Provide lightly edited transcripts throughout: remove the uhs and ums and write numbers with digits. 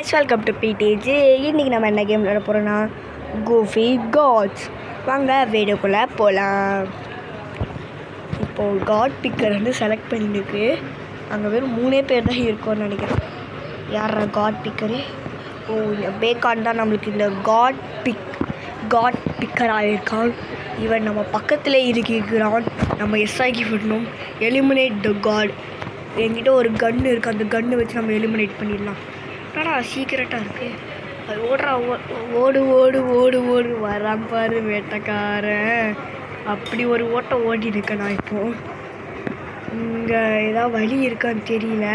guys, welcome to PTG. இன்றைக்கி நம்ம என்ன கேம் விளையாட போகிறோன்னா கோஃபி காட்ஸ். வாங்க வீடியோக்குள்ளே போகலாம். இப்போது காட் பிக்கர் வந்து செலக்ட் பண்ணிருக்கு. அங்கே வெறும் 3 பேர் தான் இருக்கோன்னு நினைக்கிறேன். யார் காட் பிக்கரு? ஓ, இந்த பேக்கான் தான் நம்மளுக்கு இந்த காட் பிக்கராக இருக்கான். இவன் நம்ம பக்கத்தில் இருக்கிறான். நம்ம எஸ்ஐக்கு விடணும். Eliminate the god. என்கிட்ட ஒரு கன்று இருக்குது. அந்த கன்று வச்சு நம்ம எலிமினேட் பண்ணிடலாம். என்னடா சீக்கிரட்டாக இருக்குது. அது ஓடுறா, ஓடு ஓடு ஓடு ஓடு வரான் பாரு வேட்டைக்காரன். அப்படி ஒரு ஓட்டம் ஓடி இருக்கேன் நான். இப்போது இங்கே ஏதாவது வழி இருக்கான்னு தெரியல.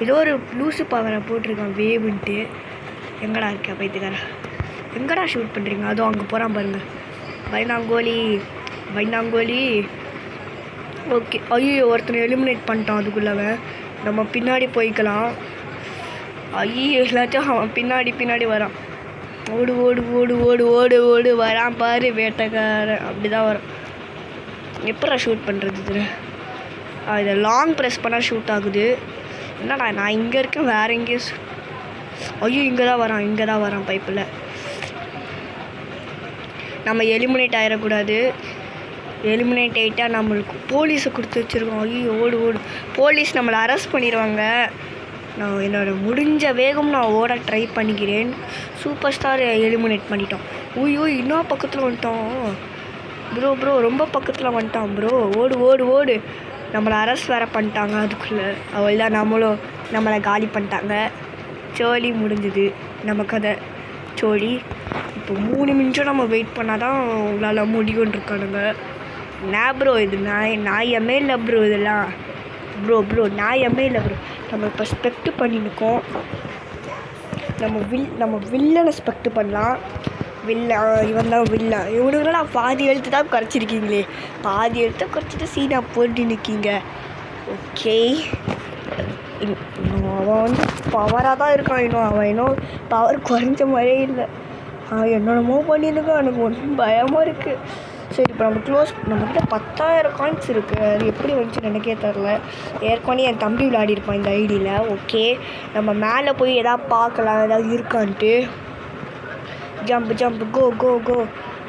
ஏதோ ஒரு லூசு பவரை போட்டிருக்கான் வேவுன்ட்டு. எங்கடா இருக்கா பைத்துக்காரன்? எங்கடா ஷூட் பண்ணுறீங்க? அதுவும் அங்கே போகிறான் பாருங்கள். பயந்தாங்கோலி. ஓகே, ஐயோ ஒருத்தனை எலிமினேட் பண்ணிட்டான். அதுக்குள்ளே நம்ம பின்னாடி போய்க்கலாம். ஐயோ எல்லாத்தையும் அவன் பின்னாடி வரான். ஓடு ஓடு ஓடு ஓடு ஓடு ஓடு வரான் பாரு வேட்டைக்காரன். அப்படி தான் வரும். எப்படா ஷூட் பண்ணுறது இது? இதை லாங் ப்ரெஸ் பண்ணால் ஷூட் ஆகுது. என்னடா நான் இங்கே இருக்கேன், வேறு எங்கேயும் ஐயோ இங்கே தான் வரான் பைப்பில். நம்ம எலிமினேட் ஆகிடக்கூடாது. எலிமினேட் ஆகிட்டால் நம்மளுக்கு போலீஸை கொடுத்து வச்சுருக்கோம். ஐயோ ஓடு ஓடு, போலீஸ் நம்மளை அரெஸ்ட் பண்ணிடுவாங்க. நான் என்னோடய முடிஞ்ச வேகம் நான் ஓட ட்ரை பண்ணிக்கிறேன். சூப்பர் ஸ்டார் எலிமினேட் பண்ணிட்டோம். ஐயோ இன்னும் பக்கத்தில் வந்துட்டோம் ப்ரோ, ரொம்ப பக்கத்தில் வந்துட்டான் ப்ரோ. ஓடு ஓடு ஓடு. நம்மளை அரெஸ்ட் வேறு பண்ணிட்டாங்க. அதுக்குள்ளே அவள் தான் நம்மளை காலி பண்ணிட்டாங்க. சோழி முடிஞ்சுது நம்ம கதை. சோழி இப்போ 3 நிமிஷம் நம்ம வெயிட் பண்ணால் தான் உங்களால் முடியும்னு இருக்கானுங்க. ப்ரோ இது நாயமே இல்லை ப்ரோ. இதெல்லாம் ப்ரோ நாயமே இல்லை ப்ரோ. நம்ம இப்போ ஸ்பெக்ட் பண்ணியிருக்கோம். நம்ம வில்லனை ஸ்பெக்ட் பண்ணலாம். இவன் தான் வில்லன். இவனுங்களாம் பாதி எழுத்து தான் குறைச்சிருக்கீங்களே. பாதி எழுத்தை குறைச்சிட்டு சீனா போட்டு நிற்கிங்க. ஓகே, இன்னும் அவன் வந்து பவராக தான் இருக்கான். இன்னும் பவர் குறைஞ்ச மாதிரியே இல்லை. என்னென்னமோ பண்ணியிருக்கான். எனக்கு ஒன்றும் பயமாக இருக்குது. சரி, இப்போ நம்மக்கிட்ட 10,000 காயின்ஸ் இருக்குது. அது எப்படி வந்துச்சுன்னு எனக்கே தெரில. ஏற்கனவே என் தம்பி விளையாடிருப்பான் இந்த ஐடியில். ஓகே, நம்ம மேலே போய் எதாவது பார்க்கலாம், ஏதாவது இருக்கான்ட்டு. ஜம்ப் கோ.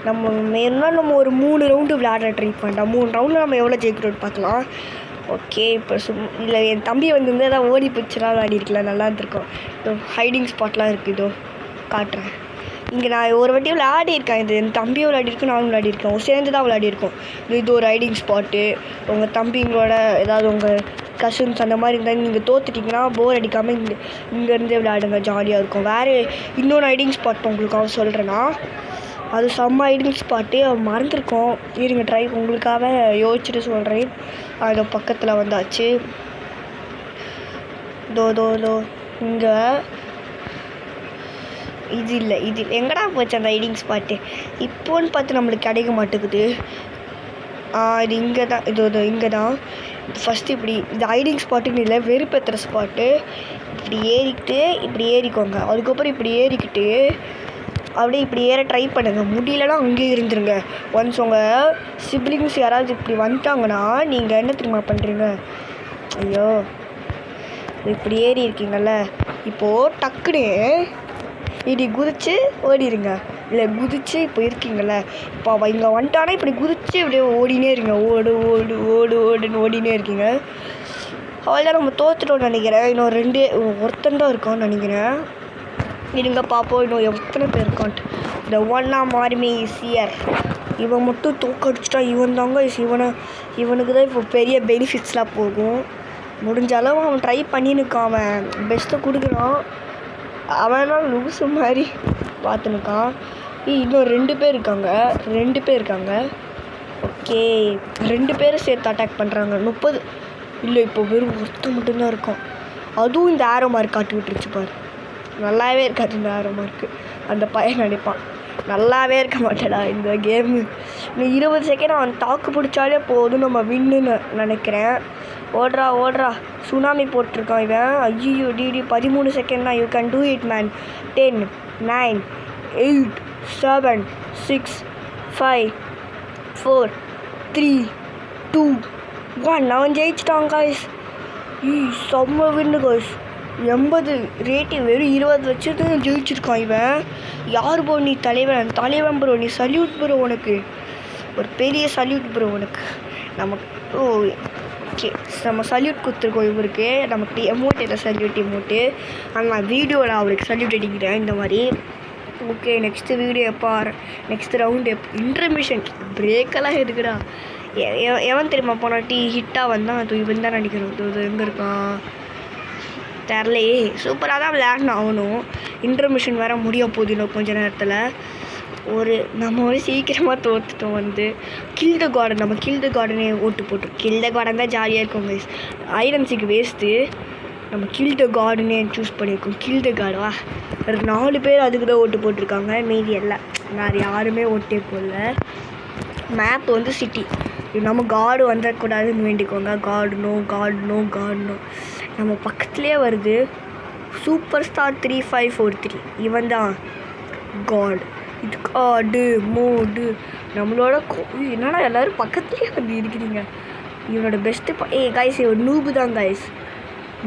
நம்ம ஒரு 3 ரவுண்டு விளையாட ட்ரை பண்ணிட்டோம். 3 ரவுண்டில் நம்ம எவ்வளோ ஜெயிக்கிறோன்னு பார்க்கலாம். ஓகே, இப்போ இல்லை என் தம்பி வந்து ஏதாவது ஓடி பிடிச்சலாம் விளையாடிருக்கலாம், நல்லா இருந்திருக்கும். இதோ ஹைடிங் ஸ்பாட்லாம் இருக்குது. இதோ காட்டுறேன். இங்கே நான் ஒரு வாட்டி விளையாடிருக்கேன். இது என் தம்பியும் விளையாடிருக்கேன், நானும் விளையாடிருக்கேன். சேர்ந்து தான் விளையாடிருக்கோம். இது ஒரு ரைடிங் ஸ்பாட்டு. உங்கள் தம்பிங்களோட ஏதாவது உங்கள் கசின்ஸ் அந்த மாதிரி இருந்தால் நீங்கள் தோத்துட்டிங்கன்னா போர் அடிக்காமல் இங்கேருந்தே விளையாடுங்க, ஜாலியாக இருக்கும். வேறு இன்னொரு ரைடிங் ஸ்பாட் உங்களுக்காக சொல்கிறேன்னா, அது செம்ம ரைடிங் ஸ்பாட்டு. மறந்துருக்கோம், இருங்க உங்களுக்காக யோசிச்சுட்டு சொல்கிறேன். அது பக்கத்தில் வந்தாச்சு. தோ இங்கே இது எங்கடா போச்சு அந்த ரைடிங் ஸ்பாட்டு? இப்போன்னு பார்த்து நம்மளுக்கு கிடைக்க மாட்டேங்குது. இது இங்கே தான். இங்கே தான் ஃபஸ்ட்டு. இது ரைடிங் ஸ்பாட்டுன்னு இல்லை, வெறுப்பேற்றுற ஸ்பாட்டு. இப்படி ஏறிக்கோங்க. அதுக்கப்புறம் இப்படி ஏறிக்கிட்டு அப்படியே இப்படி ஏற ட்ரை பண்ணுங்கள். முடியலன்னா அங்கேயே இருந்துருங்க. ஒன்ஸ் உங்கள் சிப்ளிங்ஸ் யாராவது இப்படி வந்துட்டாங்கன்னா நீங்கள் என்ன தெரியுமா பண்ணுறீங்க? ஐயோ, இப்படி ஏறி இருக்கீங்கள்ல, இப்போது டக்குன்னு இப்படி குதிச்சு ஓடிடுங்க. இல்லை குதிச்சு இப்போ இருக்கீங்கள, இப்போ இங்கே வந்துட்டானா இப்படி குதிச்சு இப்படியே ஓடினே இருங்க. ஓடுன்னு ஓடினே இருக்கீங்க. அவ்வளோதான், நம்ம தோத்துட்டோன்னு நினைக்கிறேன். இன்னும் ஒருத்தன் தான் இருக்கான்னு நினைக்கிறேன். இருங்க பார்ப்போம் இன்னும் எத்தனை பேர் இருக்கான்ட்டு. இந்த ஒன்னாம் ஆர்மி இஸ் ஹியர். இவன் மட்டும் தோக்கடிச்சிட்டா இவன் தாங்க இவனுக்கு தான் இப்போ பெரிய பெனிஃபிட்ஸ்லாம் போகும். முடிஞ்ச அளவு அவன் ட்ரை பண்ணினுக்கான். அவன் பெஸ்ட்டை கொடுக்குறான். அவனால் லூசு மாதிரி பார்த்துனுக்கான். இன்னும் 2 பேர் இருக்காங்க. ஓகே, 2 பேரும் சேர்த்து அட்டாக் பண்ணுறாங்க. 30 இல்லை, இப்போ வெறும் ஒருத்தர் மட்டும்தான் இருக்கும். அதுவும் இந்த ஆரோ மார்க் காட்டி விட்டுருச்சு பாரு. நல்லாவே இருக்காது இந்த ஆரோ மார்க்கு. அந்த பையன் நினைப்பான் நல்லாவே இருக்க மாட்டேடா இந்த கேமு. இன்னும் 20 செகண்ட் அவன் தாக்கு பிடிச்சாலே போதும், நம்ம வின்னுன்னு நினைக்கிறேன். ஓடுறா. சுனாமி போட்டிருக்கான் இவன். ஐயோ 13 செகண்ட் தான். You can do it man. 10 9 8 7 6 5 4 3 2 1. அவன் ஜெயிச்சிட்டான் காய்ஸ். செம்ம வின்னு காய்ஸ். 80 ரேட்டிங் வெறும் 20 வச்சது ஜெயிச்சிருக்கான் இவன். யார் ப்ரோ நீ தலைவன் ப்ரோ, நீ சல்யூட் ப்ரோ, உனக்கு ஒரு பெரிய சல்யூட் ப்ரோ உனக்கு. நமக்கு ஓகே நம்ம சல்யூட் கொடுத்துருக்கோம் இவருக்கு. நமக்கு எமௌண்ட் இல்லை, சல்யூட் எமௌண்ட்டு. ஆனால் நான் வீடியோவில் அவருக்கு சல்யூட் அடிக்கிறேன் இந்த மாதிரி. Okay next video next round intermission பிரேக்கெல்லாம் இருக்குடா. எவன் தெரியுமா போனாட்டி ஹிட்டாக வந்தான். அது இவன் தான் நினைக்கிறோம். இது எங்கே இருக்கான் தெரிலையே. சூப்பராக தான் விளையாடணும் ஆகணும். இன்டர்மிஷன் வேறு முடிய போகுது இன்னும் கொஞ்சம் நேரத்தில். நம்ம சீக்கிரமாக தோற்றுட்டோம். கில் த கார்டன், நம்ம கில் த கார்டனே ஓட்டு போட்டோம். கில் த கார்டன் தான் ஜாலியாக இருக்கும் கைஸ். ஐரன்ஸுக்கு வேஸ்ட்டு. நம்ம கில் த கார்டனே சூஸ் பண்ணியிருக்கோம். கில் த கார்டா 4 பேர் அதுக்கு தான் ஓட்டு போட்டிருக்காங்க. மீதி எல்லாம் வேறு யாருமே ஓட்டே போடல. Map city. நம்ம கார்டு வந்துடக்கூடாதுன்னு வேண்டிக்கோங்க. கார்டு நம்ம பக்கத்துலேயே வருது. சூப்பர் ஸ்டார் 3543 இவன் தான் கார்டு. இது கார்டு மோடு நம்மளோட என்னடா எல்லோரும் பக்கத்துலேயே இருக்கிறீங்க. இவனோட பெஸ்ட்டு கைஸ் இவன் நூபு தான் கைஸ்.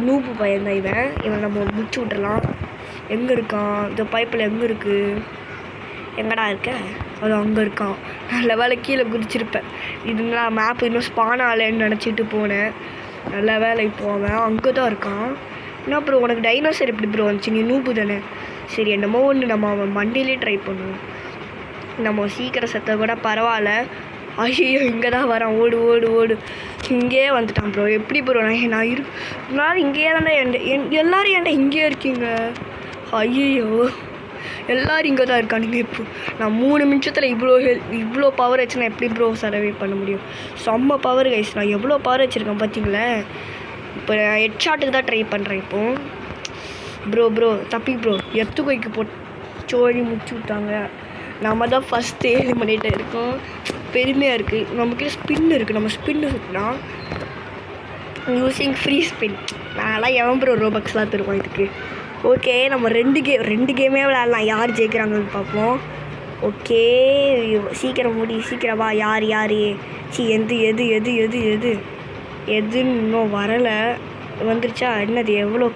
நூபு பையன் தான் இவன் நம்ம முடிச்சு விட்றலாம். எங்கே இருக்கான் இந்த பைப்பில்? எங்கே இருக்குது? எங்கடா இருக்க? அது அங்கே இருக்கான். நல்ல வேலை கீழே குதிச்சிருப்பேன். இதுலாம் மேப் இன்னும் ஸ்பான் ஆகலைன்னு நினச்சிட்டு போனேன். நல்ல வேலை இப்போ அவன் அங்கே தான் இருக்கான். என்ன ப்ரோ உனக்கு டைனோசர் எப்படி ப்ரோ வந்துச்சு? நீ நூபு தானே? சரி என்னமோ ஒன்று நம்ம அவன் மண்டியிலே ட்ரை பண்ணுவோம். நம்ம சீக்கிரம் செத்த கூட பரவாயில்ல. ஐயோ இங்கே தான் வரான். ஓடு இங்கேயே வந்துட்டான் ப்ரோ. எப்படி ப்ரோ நான் இருந்தாலும் இங்கேயே தானே எல்லோரும் ஏன்டா இங்கேயே இருக்கீங்க? ஐயோ எல்லோரும் இங்கே தான் இருக்கானுங்க. இப்போ நான் 3 நிமிஷத்தில் இவ்வளோ பவர் வச்சு நான் எப்படி ப்ரோ சர்வே பண்ண முடியும்? செம்ம பவர் கைஸ். நான் எவ்வளோ பவர் வச்சுருக்கேன் பார்த்தீங்களே. இப்போ ஹெட் ஷாட்டுக்கு தான் ட்ரை பண்ணுறேன். இப்போது ப்ரோ தப்பி ப்ரோ எத்துக்கைக்கு சோழி முடிச்சு விட்டாங்க. நம்ம தான் ஃபஸ்ட்டு எலிமினேட் இருக்கோம். பெருமையாக இருக்குது. நம்மக்கிட்ட ஸ்பின் இருக்குது. நம்ம ஸ்பின்னு சுற்றினா யூஸிங் ஃப்ரீ ஸ்பின். நான்லாம் எவன் ப்ரோ ரோபக்ஸ்லாம் தருவோம் இதுக்கு. ஓகே நம்ம 2 கேமே விளையாடலாம். யார் ஜெயிக்கிறாங்கன்னு பார்ப்போம். ஓகே சீக்கிரம் சீக்கிரம் வா. யார் எதுன்னு இன்னும் வரலை. வந்துருச்சா? என்னது எவ்வளோ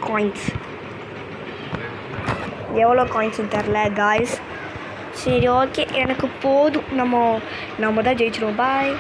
காயின்ஸ்னு தெரில காய்ஸ். சரி ஓகே எனக்கு போதும். நம்ம தான் ஜெயிச்சிருவோம். பாய்.